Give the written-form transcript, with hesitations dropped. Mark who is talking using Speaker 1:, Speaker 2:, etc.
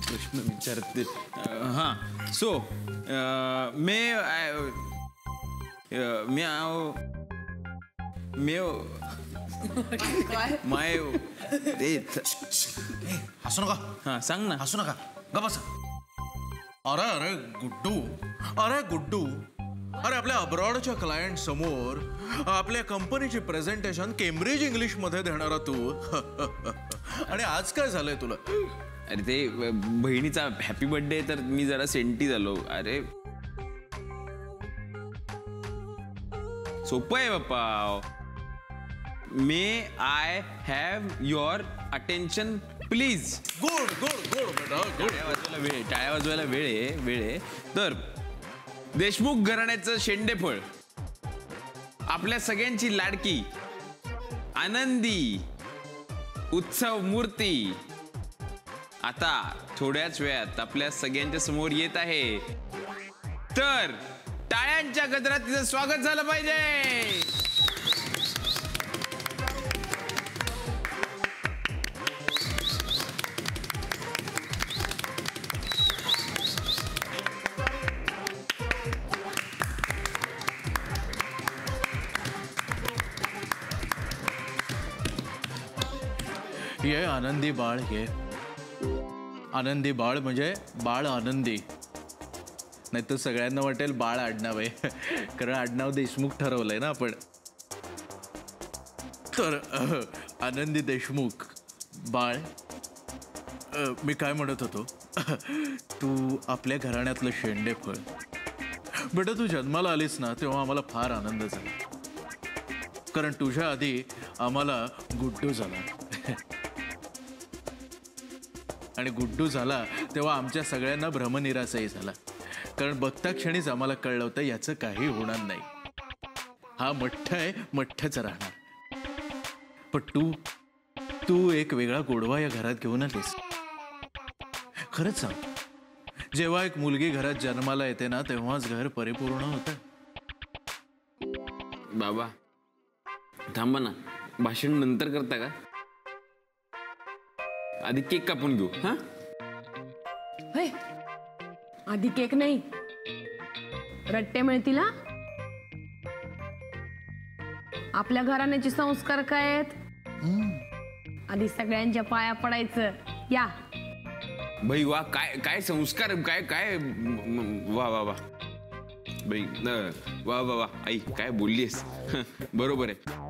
Speaker 1: प्रश्न विचारते. हां सो माय
Speaker 2: हसू नका.
Speaker 1: हां सांग ना.
Speaker 2: हसू नका ग बसा. अरे अरे गुड्डू, अरे गुड्डू, अरे आपल्या अब्रॉडच्या क्लायंट समोर आपल्या कंपनीची प्रेझेंटेशन केम्ब्रिज इंग्लिश मध्ये देणारा तू आणि आज काय झालंय तुला?
Speaker 1: अरे ते बहिणीचा हॅपी बर्थडे तर मी जरा सेंटी झालो. अरे सोपं आहे बाप्पा. May I have your attention please.
Speaker 2: Good good good बेटा गुड.
Speaker 1: टाळ्या वाजवायला वेळ आहे. तर देशमुख घराण्याचं शेंडेफळ, आपल्या सगळ्यांची लाडकी आनंदी उत्सव मूर्ती आता थोड्याच वेळात आपल्या सगळ्यांच्या समोर येत आहे. तर टाळ्यांच्या गजरात तिचं स्वागत झालं पाहिजे.
Speaker 2: ये आनंदी बाळ, ये आनंदी बाळ म्हणजे बाळ आनंदी. नाही तर सगळ्यांना वाटेल बाळ आडनाव आहे, कारण आडनाव देशमुख ठरवलंय ना आपण. तर आनंदी देशमुख बाळ, मी काय म्हणत होतो, तू आपल्या घराण्यातलं शेंडेफळ. बेटा तू जन्माला आलीस ना तेव्हा आम्हाला फार आनंद झाला, कारण तुझ्या आधी आम्हाला गुड्डू झाला. आणि गुड्डू झाला तेव्हा आमच्या सगळ्यांना भ्रमनिरासही झाला, कारण बघता क्षणीच आम्हाला कळलं होतं याचं काही होणार नाही. हा मठ्ठ आहे, मठ्ठच राहणार. पण तू एक वेगळा गोडवा या घरात घेऊन आलीस. खरंच सांग, जेव्हा एक मुलगी घरात जन्माला येते ना तेव्हाच घर परिपूर्ण होतं.
Speaker 1: बाबा थांबा ना, भाषण नंतर करता का? आधी केक कापून घेऊ. हा
Speaker 3: आधी केक नाही, रट्टे मिळतील. आपल्या घराण्याचे संस्कार काय आहेत? आधी सगळ्यांच्या पाया पडायचं. या
Speaker 1: बाई वा, काय काय संस्कार, काय काय वा वा वा बाई, वा वा वा. आई काय बोललीस, बरोबर आहे.